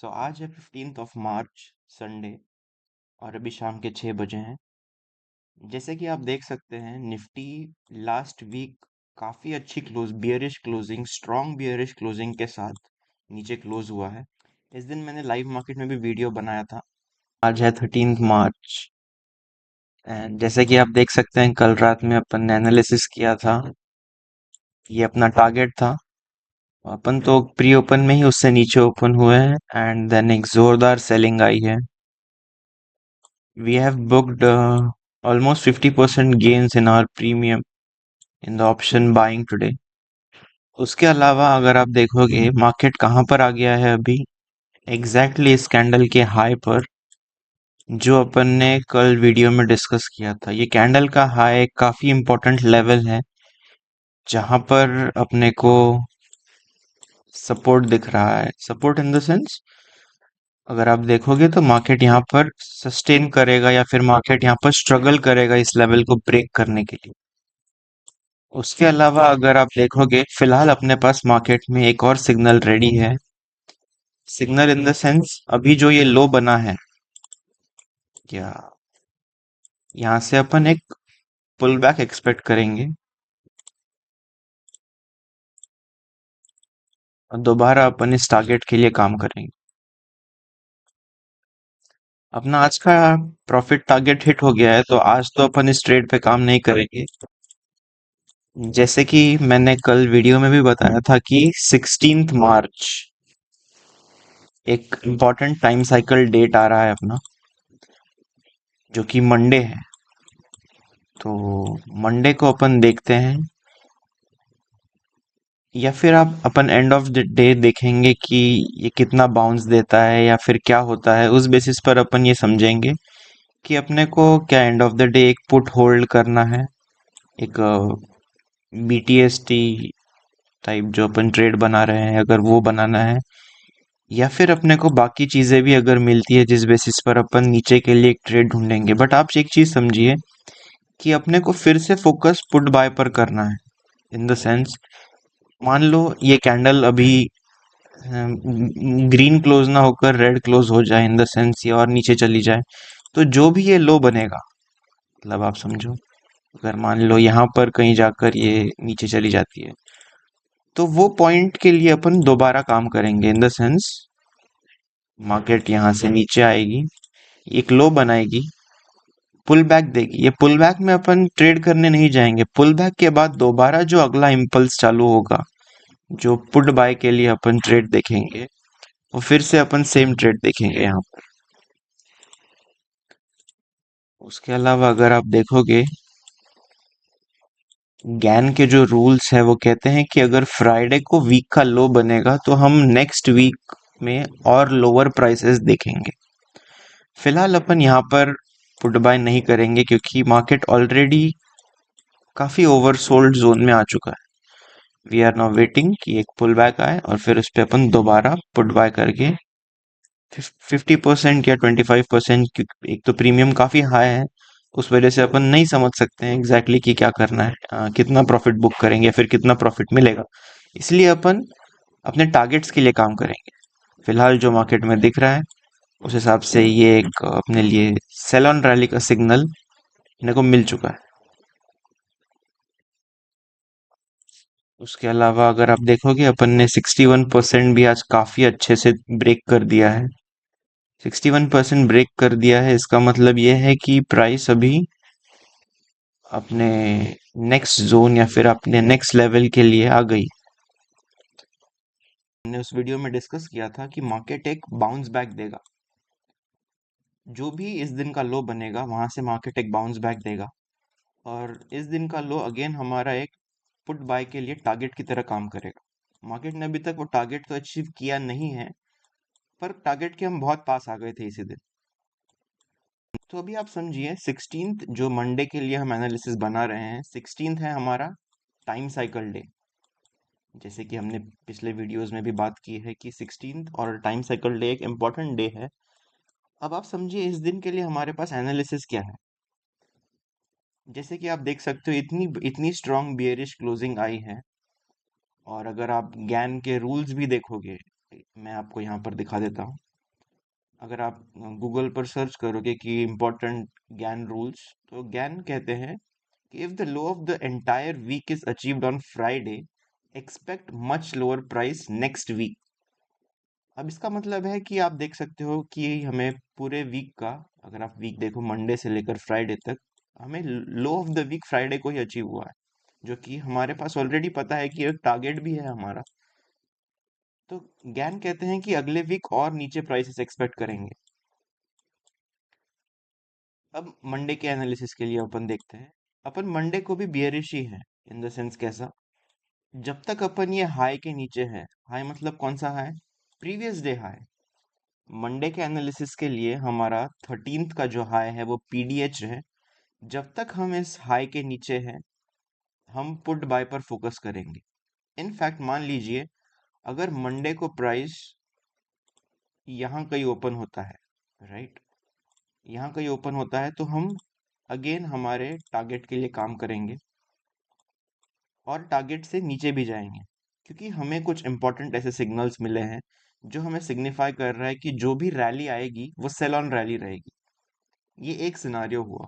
आज है 15 मार्च, संडे। और अभी शाम के 6 बजे हैं। जैसे कि आप देख सकते हैं, निफ्टी लास्ट वीक काफी अच्छी bearish closing, strong bearish closing के साथ नीचे क्लोज हुआ है। इस दिन मैंने लाइव मार्केट में भी वीडियो बनाया था। आज है 13 मार्च। एंड जैसे कि आप देख सकते हैं, कल रात में अपन ने एनालिसिस किया था। ये अपना टारगेट था। अपन तो प्री ओपन में ही उससे नीचे ओपन हुए हैं एंड देन एक जोरदार सेलिंग आई है। We have booked almost 50% gains in our premium in the option buying today. उसके अलावा अगर आप देखोगे मार्केट कहाँ पर आ गया है अभी, एग्जैक्टली इस कैंडल के हाई पर, जो अपन ने कल वीडियो में डिस्कस किया था। ये कैंडल का हाई काफी इंपॉर्टेंट लेवल है, जहां पर अपने को सपोर्ट दिख रहा है। सपोर्ट इन द सेंस, अगर आप देखोगे तो मार्केट यहाँ पर सस्टेन करेगा या फिर मार्केट यहाँ पर स्ट्रगल करेगा इस लेवल को ब्रेक करने के लिए। उसके अलावा अगर आप देखोगे, फिलहाल अपने पास मार्केट में एक और सिग्नल रेडी है। सिग्नल इन द सेंस, अभी जो ये लो बना है, क्या यहाँ से अपन एक पुल बैक एक्सपेक्ट करेंगे और दोबारा अपन इस टारगेट के लिए काम करेंगे। अपना आज का प्रॉफिट टारगेट हिट हो गया है, तो आज तो अपन इस ट्रेड पे काम नहीं करेंगे। जैसे कि मैंने कल वीडियो में भी बताया था कि 16 मार्च एक इम्पॉर्टेंट टाइम साइकिल डेट आ रहा है अपना, जो कि मंडे है। तो मंडे को अपन देखते हैं, या फिर आप अपन एंड ऑफ द डे देखेंगे कि ये कितना बाउंस देता है या फिर क्या होता है। उस बेसिस पर अपन ये समझेंगे कि अपने को क्या एंड ऑफ द डे एक पुट होल्ड करना है, एक बीटीएसटी टाइप जो अपन ट्रेड बना रहे हैं, अगर वो बनाना है, या फिर अपने को बाकी चीजें भी अगर मिलती है जिस बेसिस पर अपन नीचे के लिए एक ट्रेड ढूंढेंगे। बट आप एक चीज समझिए कि अपने को फिर से फोकस पुट बाय पर करना है। इन द सेंस, मान लो ये कैंडल अभी ग्रीन क्लोज ना होकर रेड क्लोज हो जाए, इन द सेंस ये और नीचे चली जाए, तो जो भी ये लो बनेगा, मतलब आप समझो, अगर मान लो यहाँ पर कहीं जाकर ये नीचे चली जाती है, तो वो पॉइंट के लिए अपन दोबारा काम करेंगे। इन द सेंस, मार्केट यहाँ से नीचे आएगी, एक लो बनाएगी, पुल बैक देगी। ये पुल बैक में अपन ट्रेड करने नहीं जाएंगे। पुल बैक के बाद दोबारा जो अगला इम्पल्स चालू होगा, जो पुट बाय के लिए अपन ट्रेड देखेंगे, वो फिर से अपन सेम ट्रेड देखेंगे यहाँ पर। उसके अलावा अगर आप देखोगे, गैन के जो रूल्स है वो कहते हैं कि अगर फ्राइडे को वीक का लो बनेगा तो हम नेक्स्ट वीक में और लोअर प्राइसेस देखेंगे। फिलहाल अपन यहाँ पर पुट बाय नहीं करेंगे, क्योंकि मार्केट ऑलरेडी काफी ओवरसोल्ड जोन में आ चुका है। वी आर नाउ वेटिंग कि एक पुल बैक आए और फिर उस पर अपन दोबारा पुट बाय करके 50% या 25%, एक तो प्रीमियम काफी हाई है, उस वजह से अपन नहीं समझ सकते हैं एग्जैक्टली कि क्या करना है, कितना प्रॉफिट बुक करेंगे या फिर कितना प्रॉफिट मिलेगा। इसलिए अपन अपने टारगेट्स के लिए काम करेंगे। फिलहाल जो मार्केट में दिख रहा है, उस हिसाब से ये एक अपने लिए सेल ऑन रैली का सिग्नल अपने को मिल चुका है। उसके अलावा अगर आप देखोगे, अपन ने 61% भी आज काफी अच्छे से ब्रेक कर दिया है। 61% ब्रेक कर दिया है, इसका मतलब ये है कि प्राइस अभी अपने नेक्स्ट जोन या फिर अपने नेक्स्ट लेवल के लिए आ गई। हमने उस वीडियो में डिस्कस किया था कि मार्केट एक बाउंस बैक देगा। जो भी इस दिन का लो बनेगा, वहां से मार्केट एक बाउंस बैक देगा। और इस दिन का लो अगेन हमारा एक पुट बाय के लिए टारगेट की तरह काम करेगा। मार्केट ने अभी तक वो टारगेट तो अचीव किया नहीं है, पर टारगेट के हम बहुत पास आ गए थे इसी दिन। तो अभी आप समझिए, 16th जो मंडे के लिए हम एनालिसिस बना रहे हैं, 16th है हमारा टाइम साइकिल डे। जैसे कि हमने पिछले वीडियोस में भी बात की है कि 16th और टाइम साइकिल डे एक इम्पॉर्टेंट डे है। अब आप समझिए इस दिन के लिए हमारे पास एनालिसिस क्या है। जैसे कि आप देख सकते हो, इतनी इतनी स्ट्रांग बियरिश क्लोजिंग आई है। और अगर आप गैन के रूल्स भी देखोगे, मैं आपको यहाँ पर दिखा देता हूँ। अगर आप गूगल पर सर्च करोगे कि इम्पोर्टेंट गैन रूल्स, तो गैन कहते हैं कि if the low of the entire week is achieved on Friday, expect much lower price next week. अब इसका मतलब है कि आप देख सकते हो कि हमें पूरे वीक का, अगर आप वीक देखो मंडे से लेकर फ्राइडे तक, हमें लो ऑफ द वीक फ्राइडे को ही अचीव हुआ है, जो कि हमारे पास ऑलरेडी पता है कि एक टारगेट भी है हमारा। तो गैन कहते हैं कि अगले वीक और नीचे प्राइसेस एक्सपेक्ट करेंगे। अब मंडे के एनालिसिस के लिए अपन देखते हैं। अपन मंडे को भी बियरिश ही है, इन द सेंस कैसा, जब तक अपन ये हाई के नीचे है। हाई मतलब कौन सा high? Previous day high. Monday के एनालिसिस के लिए हमारा 13th का जो हाई है वो पीडीएच है। जब तक हम इस हाई के नीचे हैं, हम पुट बाय पर फोकस करेंगे। इनफैक्ट मान लीजिए अगर मंडे को प्राइस यहाँ कहीं ओपन होता है, राइट, यहाँ कहीं ओपन होता है, तो हम अगेन हमारे टारगेट के लिए काम करेंगे और टारगेट से नीचे भी जाएंगे, क्योंकि हमें कुछ इंपॉर्टेंट ऐसे सिग्नल्स मिले हैं जो हमें सिग्निफाई कर रहा है कि जो भी रैली आएगी वो सेल ऑन रैली रहेगी। ये एक सिनारियो हुआ।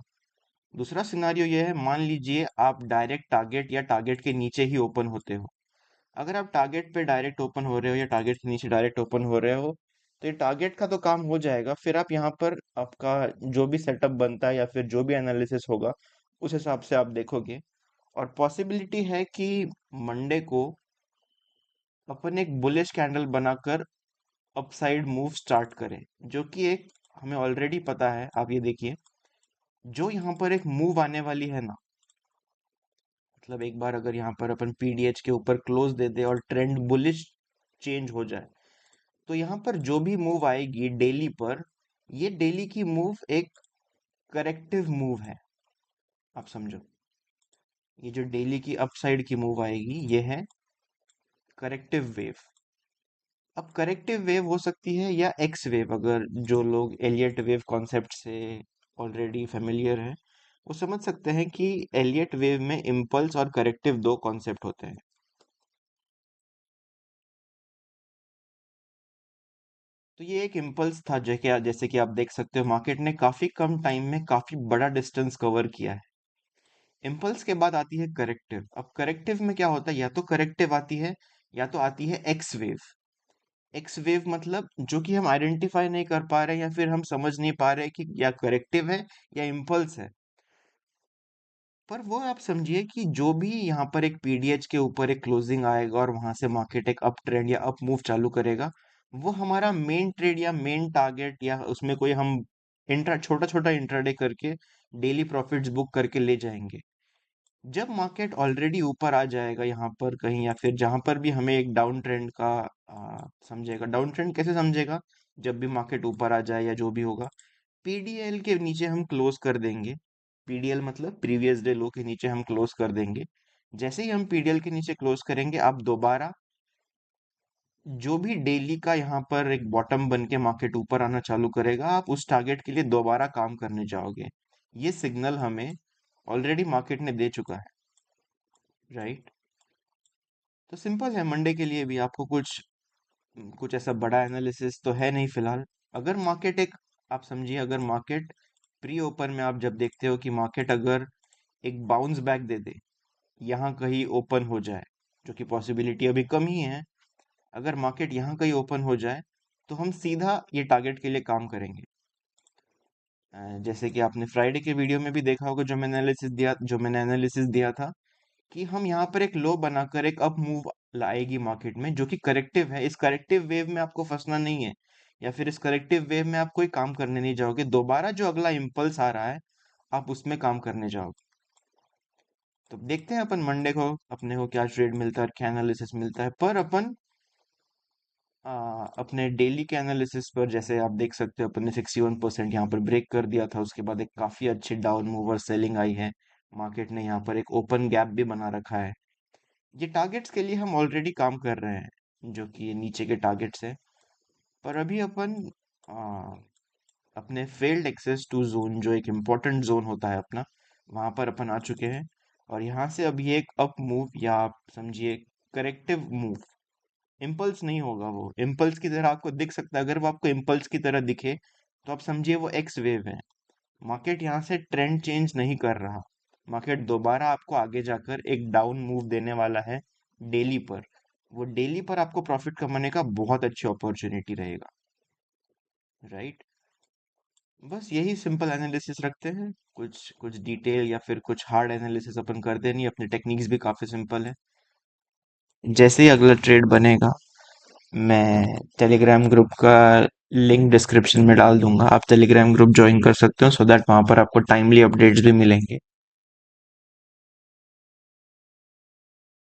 दूसरा सिनारियो ये है, मान लीजिए आप डायरेक्ट टारगेट या टारगेट के नीचे ही ओपन होते हो। अगर आप टारगेट पे डायरेक्ट ओपन हो रहे हो या टारगेट के नीचे डायरेक्ट ओपन हो रहे हो, तो ये टारगेट का तो काम हो जाएगा। फिर आप यहाँ पर आपका जो भी सेटअप बनता है या फिर जो भी एनालिसिस होगा, उस हिसाब से आप देखोगे। और पॉसिबिलिटी है कि मंडे को अपन एक बुलिश कैंडल बनाकर अपसाइड मूव स्टार्ट करें, जो कि एक हमें ऑलरेडी पता है। आप ये देखिए, जो यहाँ पर एक मूव आने वाली है ना, मतलब एक बार अगर यहाँ पर अपन पीडीएच के ऊपर क्लोज दे दे और ट्रेंड बुलिश चेंज हो जाए, तो यहाँ पर जो भी मूव आएगी डेली पर, ये डेली की मूव एक करेक्टिव मूव है। आप समझो, ये जो डेली की अपसाइड की मूव आएगी ये है करेक्टिव वेव। अब करेक्टिव वेव हो सकती है या एक्स वेव। अगर जो लोग एलियट वेव कॉन्सेप्ट से ऑलरेडी फेमिलियर हैं, वो समझ सकते हैं कि एलियट वेव में इम्पल्स और करेक्टिव दो कॉन्सेप्ट होते हैं। तो ये एक इम्पल्स था, जैसे कि आप देख सकते हो मार्केट ने काफी कम टाइम में काफी बड़ा डिस्टेंस कवर किया है। इम्पल्स के बाद आती है करेक्टिव। अब करेक्टिव में क्या होता है, या तो करेक्टिव आती है या तो आती है एक्स वेव। एक्स वेव मतलब जो कि हम आइडेंटिफाई नहीं कर पा रहे, या फिर हम समझ नहीं पा रहे कि या करेक्टिव है या इम्पल्स है। पर वो आप समझिए कि जो भी यहाँ पर एक पीडीएच के ऊपर एक क्लोजिंग आएगा और वहां से मार्केट एक अप ट्रेंड या अप मूव चालू करेगा, वो हमारा मेन ट्रेड या मेन टारगेट, या उसमें कोई हम इंट्रा छोटा छोटा इंट्राडे करके डेली प्रॉफिट्स बुक करके ले जाएंगे। जब मार्केट ऑलरेडी ऊपर आ जाएगा यहाँ पर कहीं, या फिर जहां पर भी हमें एक डाउन ट्रेंड का समझेगा। डाउन ट्रेंड कैसे समझेगा? जब भी मार्केट ऊपर आ जाए या जो भी होगा, पीडीएल के नीचे हम क्लोज कर देंगे। पीडीएल मतलब प्रीवियस डे लो के नीचे हम क्लोज कर देंगे। जैसे ही हम पीडीएल के नीचे क्लोज करेंगे, आप दोबारा जो भी डेली का यहाँ पर एक बॉटम बन के मार्केट ऊपर आना चालू करेगा, आप उस टारगेट के लिए दोबारा काम करने जाओगे। ये सिग्नल हमें ऑलरेडी मार्केट ने दे चुका है, राइट। तो सिंपल है, मंडे के लिए भी आपको कुछ कुछ ऐसा बड़ा एनालिसिस तो है नहीं फिलहाल। अगर मार्केट एक, आप समझिए अगर मार्केट प्री ओपन में आप जब देखते हो कि मार्केट अगर एक बाउंस बैक दे दे, यहाँ कहीं ओपन हो जाए, जो कि पॉसिबिलिटी अभी कम ही है। अगर मार्केट यहाँ कहीं ओपन हो जाए, तो हम सीधा ये टारगेट के लिए काम करेंगे। जैसे कि आपने फ्राइडे के वीडियो में भी देखा होगा, जो मैंने एनालिसिस दिया था कि हम यहाँ पर एक लो बनाकर एक अप मूव लाएगी मार्केट में, जो कि करेक्टिव है। इस करेक्टिव वेव में आपको फंसना नहीं है, या फिर इस करेक्टिव वेव में आप कोई काम करने नहीं जाओगे। दोबारा जो अगला इम्पल्स आ रहा है, आप उसमें काम करने जाओगे। तो देखते हैं अपन मंडे को अपने को क्या ट्रेड मिलता है, क्या एनालिसिस मिलता है। पर अपन अपने डेली के एनालिसिस पर, जैसे आप देख सकते हो, अपन ने 61% यहाँ पर ब्रेक कर दिया था। उसके बाद एक काफी अच्छी डाउन मूवर सेलिंग आई है। मार्केट ने यहाँ पर एक ओपन गैप भी बना रखा है। ये टारगेट्स के लिए हम ऑलरेडी काम कर रहे हैं, जो कि ये नीचे के टारगेट्स है। पर अभी अपन आ, अपने फेल्ड एक्सेस टू जोन, जो एक इम्पोर्टेंट जोन होता है अपना, वहां पर अपन आ चुके हैं। और यहाँ से अभी एक अप मूव, या आप समझिए करेक्टिव मूव इम्पल्स नहीं होगा, वो इम्पल्स की तरह आपको दिख सकता है। अगर वो आपको इम्पल्स की तरह दिखे तो आप समझिए वो एक्स वेव है। मार्केट यहाँ से ट्रेंड चेंज नहीं कर रहा। मार्केट दोबारा आपको आगे जाकर एक डाउन मूव देने वाला है डेली पर। वो डेली पर आपको प्रॉफिट कमाने का बहुत अच्छी अपॉर्चुनिटी रहेगा। राइट। बस यही सिंपल एनालिसिस रखते हैं। कुछ कुछ डिटेल या फिर कुछ हार्ड एनालिसिस अपन करते नहीं, अपनी टेक्निक्स भी काफी सिंपल है। जैसे ही अगला ट्रेड बनेगा, मैं टेलीग्राम ग्रुप का लिंक डिस्क्रिप्शन में डाल दूंगा। आप टेलीग्राम ग्रुप ज्वाइन कर सकते हो, सो दैट वहां पर आपको टाइमली अपडेट्स भी मिलेंगे।